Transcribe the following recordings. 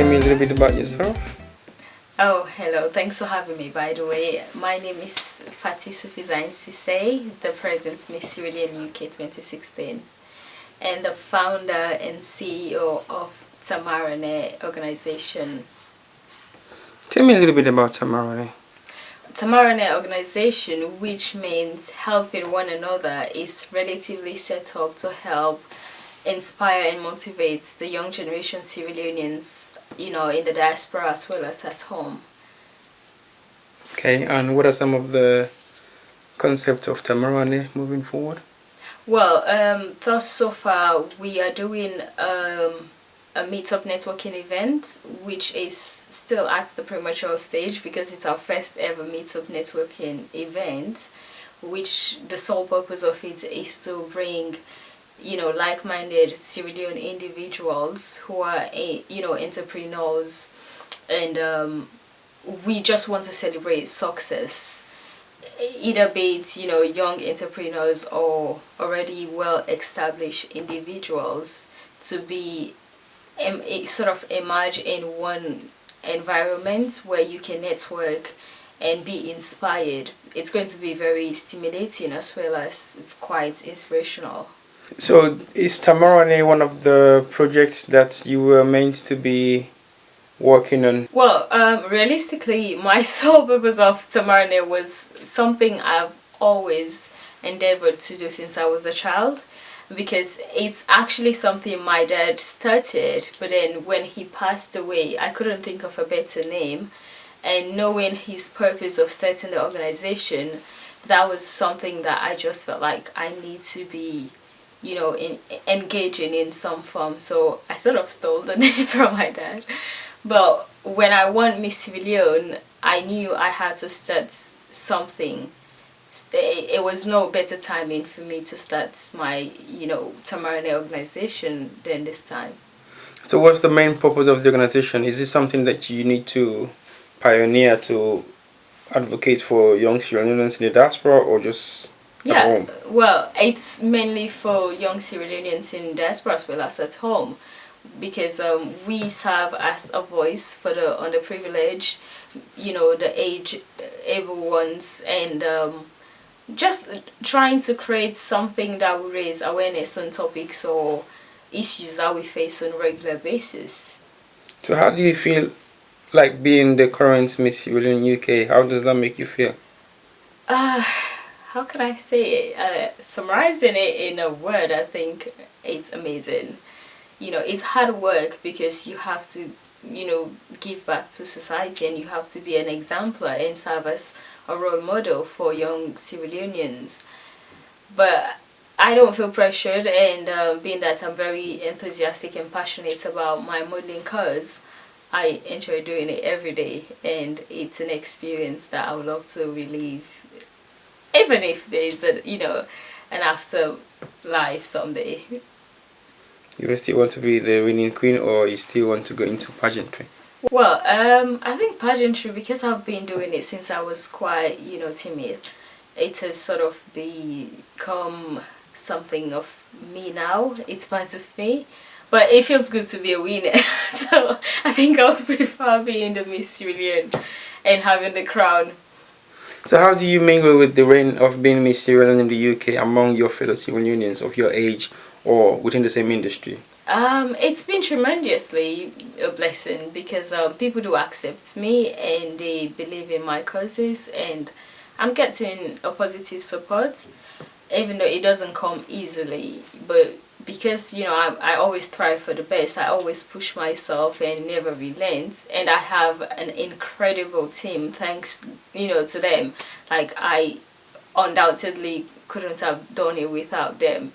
tell me a little bit about yourself? Oh, hello. Thanks for having me, by the way. My name is Fati Sufizain Sise, the present Miss Sierra Leone UK 2016, and the founder and CEO of Tamareneh organization. Tell me a little bit about Tamareneh. Tamareneh organization, which means helping one another, is relatively set up to help inspire and motivate the young generation Sierra Leoneans, in the diaspora as well as at home. Okay, and what are some of the concepts of Tamareneh moving forward? Well, thus so far we are doing a meetup networking event, which is still at the premature stage because it's our first ever meetup networking event, which the sole purpose of it is to bring like-minded Sierra Leone individuals who are entrepreneurs, and we just want to celebrate success, either be it young entrepreneurs or already well-established individuals, to be sort of emerge in one environment where you can network and be inspired. It's going to be very stimulating as well as quite inspirational. So, is Tamareneh one of the projects that you were meant to be working on? Well, realistically, my sole purpose of Tamareneh was something I've always endeavored to do since I was a child, because it's actually something my dad started, but then when he passed away, I couldn't think of a better name. And knowing his purpose of setting the organization, that was something that I just felt like I need to be engaging in some form. So I sort of stole the name from my dad. But when I won Miss Sierra Leone, I knew I had to start something. It was no better timing for me to start my, Tamareneh organization than this time. So, what's the main purpose of the organization? Is this something that you need to pioneer to advocate for young Sierra Leoneans in the diaspora, or just at home? Well, it's mainly for young Sierra Leoneans in diaspora as well as at home, because we serve as a voice for the underprivileged, the able ones, and just trying to create something that will raise awareness on topics or issues that we face on a regular basis. So, how do you feel like being the current Miss Sierra Leone UK? How does that make you feel? How can I say it? Summarizing it in a word, I think it's amazing. It's hard work because you have to, give back to society, and you have to be an exemplar and serve as a role model for young Sierra Leoneans. But I don't feel pressured, and being that I'm very enthusiastic and passionate about my modeling cause, I enjoy doing it every day, and it's an experience that I would love to relive, even if there is an afterlife someday. You still want to be the winning queen, or you still want to go into pageantry? Well, I think pageantry, because I've been doing it since I was quite, timid, it has sort of become something of me now. It's part of me. But it feels good to be a winner. So I think I would prefer being the Miss Sierra Leone and having the crown. So, how do you mingle with the reign of being Miss Sierra Leone in the UK among your fellow Sierra Leoneans of your age or within the same industry? It's been tremendously a blessing because people do accept me and they believe in my causes, and I'm getting a positive support, even though it doesn't come easily. But because I always strive for the best, I always push myself and never relent, and I have an incredible team, thanks to them. Like, I undoubtedly couldn't have done it without them.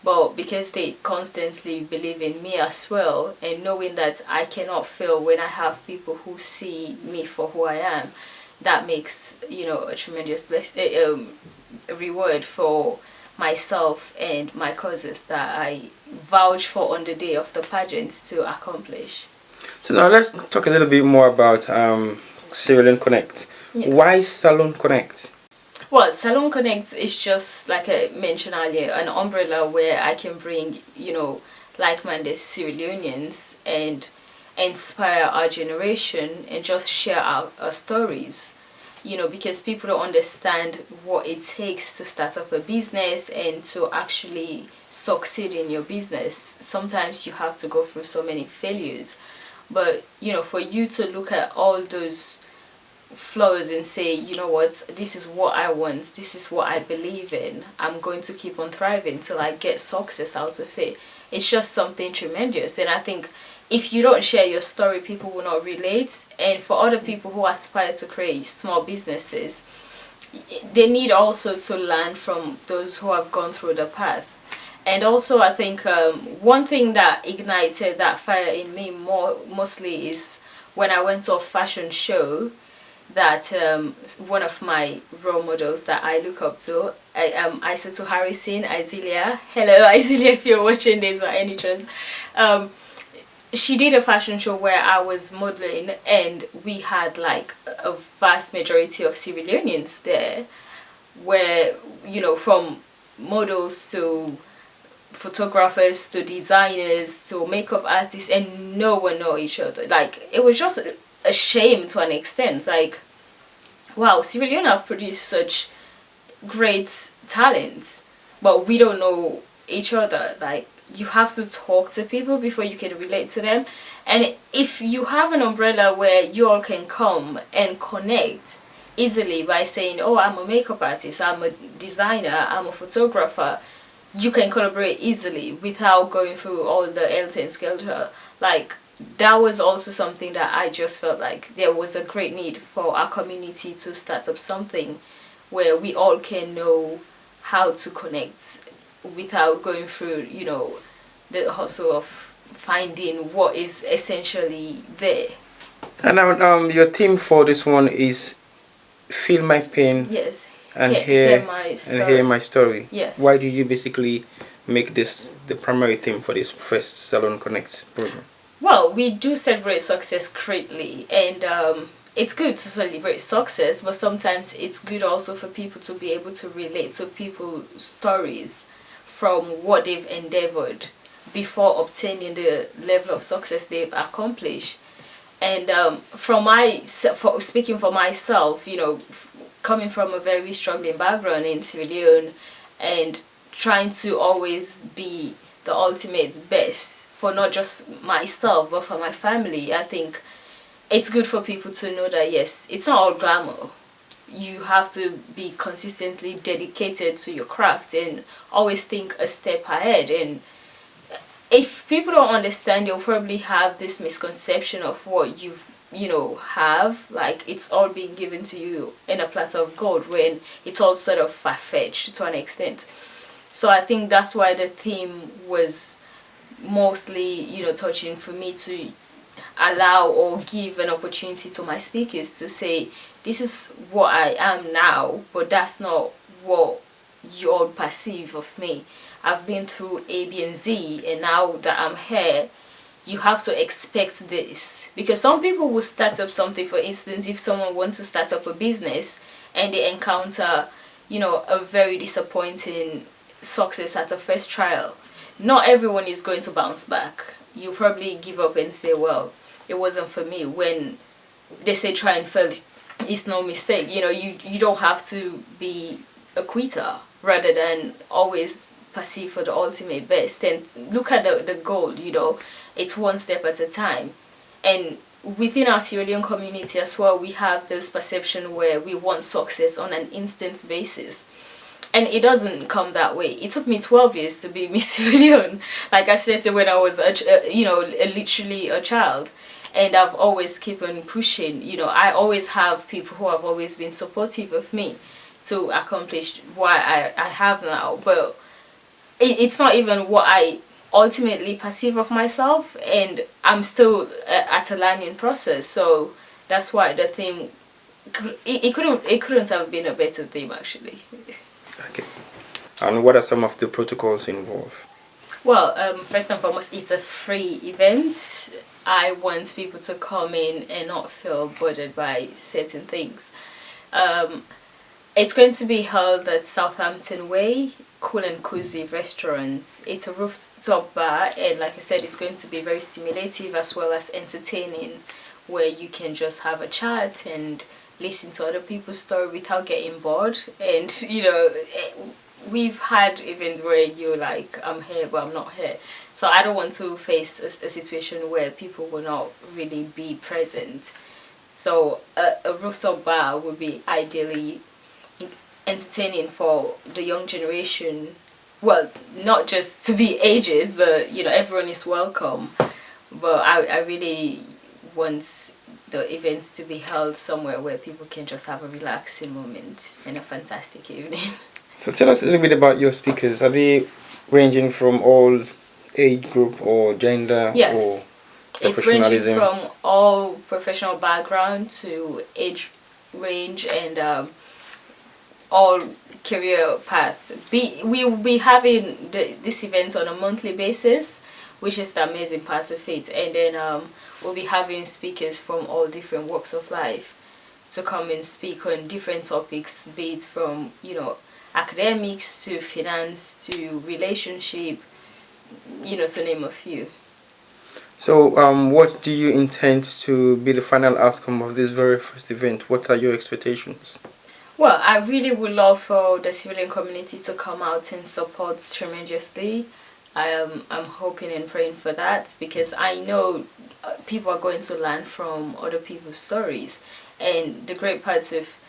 But because they constantly believe in me as well, and knowing that I cannot fail when I have people who see me for who I am, that makes a tremendous reward for myself and my causes that I vouch for on the day of the pageant to accomplish. So now let's talk a little bit more about Salone Connect. Yeah. Why Salone Connect? Well, Salone Connect is just, like I mentioned earlier, an umbrella where I can bring, like-minded Sierra Leoneans and inspire our generation and just share our stories, because people don't understand what it takes to start up a business and to actually succeed in your business. Sometimes you have to go through so many failures, but for you to look at all those flaws and say, you know what, this is what I want, this is what I believe in, I'm going to keep on thriving till I get success out of it, it's just something tremendous. And I think if you don't share your story, people will not relate. And for other people who aspire to create small businesses, they need also to learn from those who have gone through the path. And also, I think one thing that ignited that fire in me mostly is when I went to a fashion show that one of my role models that I look up to, Isatu Harrison, Isilia. Hello, Isilia, if you're watching this by any chance. She did a fashion show where I was modeling, and we had like a vast majority of civilians there, where from models to photographers to designers to makeup artists, and no one know each other. Like, it was just a shame to an extent. Like, wow, Sierra Leone have produced such great talent, but we don't know each other. Like, you have to talk to people before you can relate to them. And if you have an umbrella where you all can come and connect easily by saying, oh, I'm a makeup artist, I'm a designer, I'm a photographer, you can collaborate easily without going through all the helter and skelter. Like, that was also something that I just felt like there was a great need for our community to start up something where we all can know how to connect without going through, the hustle of finding what is essentially there. And your theme for this one is feel my pain. Yes. And hear my story. Yes. Why do you basically make this the primary theme for this first Salone Connect program? Well, we do celebrate success greatly, and it's good to celebrate success, but sometimes it's good also for people to be able to relate to people's stories from what they've endeavored before obtaining the level of success they've accomplished. And speaking for myself, coming from a very struggling background in Sierra Leone and trying to always be the ultimate best for not just myself but for my family, I think it's good for people to know that yes, it's not all glamour. You have to be consistently dedicated to your craft and always think a step ahead. And if people don't understand, they'll probably have this misconception of what you've have, like it's all being given to you in a platter of gold, when it's all sort of far-fetched to an extent. So I think that's why the theme was mostly touching for me, to allow or give an opportunity to my speakers to say, this is what I am now, but that's not what you all perceive of me. I've been through A, B, and Z, and now that I'm here, you have to expect this. Because some people will start up something, for instance, if someone wants to start up a business and they encounter, a very disappointing success at a first trial, not everyone is going to bounce back. You probably give up and say, well, it wasn't for me. When they say try and fail, it's no mistake. You don't have to be a quitter, rather than always perceive for the ultimate best and look at the goal. It's one step at a time. And within our Sierra Leone community as well, we have this perception where we want success on an instant basis, and it doesn't come that way. It took me 12 years to be Miss Sierra Leone, like I said, when I was literally a child. And I've always kept on pushing. I always have people who have always been supportive of me to accomplish what I have now. But it's not even what I ultimately perceive of myself, and I'm still at a learning process. So that's why the theme, it couldn't have been a better theme, actually. Okay. And what are some of the protocols involved? Well, first and foremost, it's a free event. I want people to come in and not feel bothered by certain things. It's going to be held at Southampton Way cool and cozy restaurant. It's a rooftop bar, and like I said, it's going to be very stimulative as well as entertaining, where you can just have a chat and listen to other people's story without getting bored. And we've had events where you're like, I'm here but I'm not here, so I don't want to face a situation where people will not really be present. So a rooftop bar would be ideally entertaining for the young generation. Well, not just to be ages, but everyone is welcome. But I really want the events to be held somewhere where people can just have a relaxing moment and a fantastic evening. So tell us a little bit about your speakers. Are they ranging from all age group or gender? Yes. Or It's ranging from all professional background to age range and all career path. We will be having this event on a monthly basis, which is the amazing part of it. And then we'll be having speakers from all different walks of life to come and speak on different topics, be it from, academics to finance to relationship, to name a few. So, what do you intend to be the final outcome of this very first event? What are your expectations? Well, I really would love for the civilian community to come out and support tremendously. I'm hoping and praying for that, because I know people are going to learn from other people's stories. And the great part of,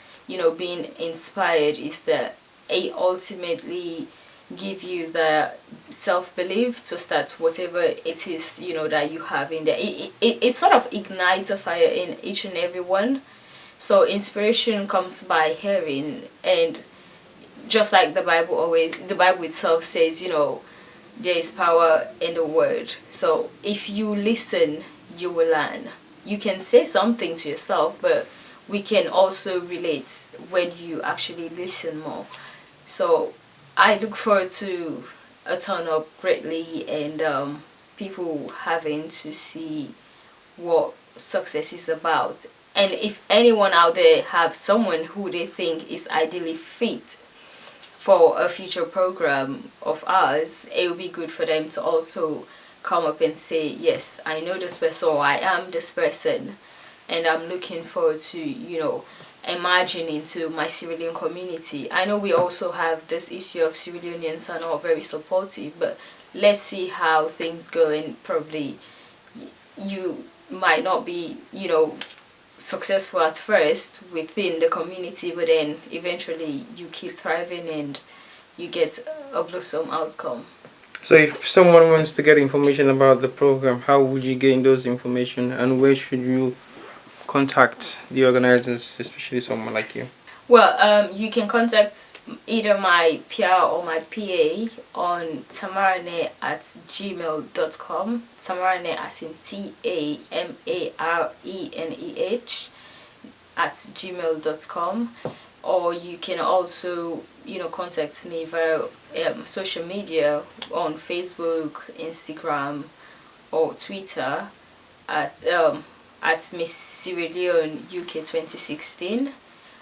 being inspired is that it ultimately give you the self-belief to start whatever it is that you have in there. It sort of ignites a fire in each and every one. So inspiration comes by hearing, and just like the Bible itself says, there is power in the word. So if you listen, you will learn. You can say something to yourself, but we can also relate when you actually listen more. So I look forward to a turn up greatly, and people having to see what success is about. And if anyone out there have someone who they think is ideally fit for a future program of ours, it would be good for them to also come up and say, yes, I know this person, or I am this person, and I'm looking forward to, emerging into my civilian community. I know we also have this issue of civilians are not very supportive, but let's see how things go, and probably you might not be, successful at first within the community, but then eventually you keep thriving and you get a blossom outcome. So if someone wants to get information about the program, how would you gain those information, and where should you contact the organizers, especially someone like you? Well, you can contact either my PR or my PA on Tamareneh at gmail.com. Tamareneh as in TAMARENEH at gmail.com. Or you can also, contact me via social media on Facebook, Instagram, or Twitter at Miss Sierra Leone UK 2016.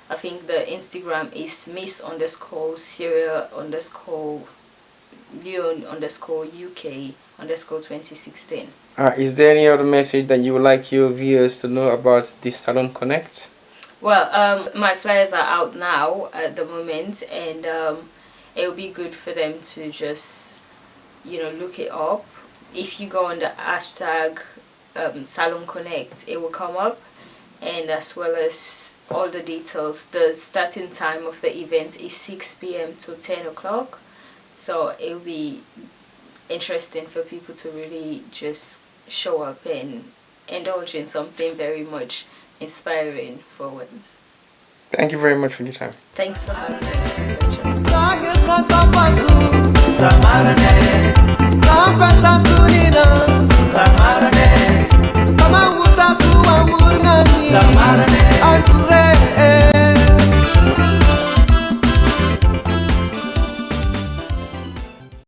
I think the Instagram is miss_Sierra_Leone_UK_2016. Is there any other message that you would like your viewers to know about the Salone Connect? Well, my flyers are out now at the moment, and it will be good for them to just, look it up. If you go on the hashtag Salone Connect, it will come up, and as well as all the details. The starting time of the event is 6 p.m. to 10 o'clock, so it will be interesting for people to really just show up and indulge in something very much inspiring for once. Thank you very much for your time. Thanks for having me.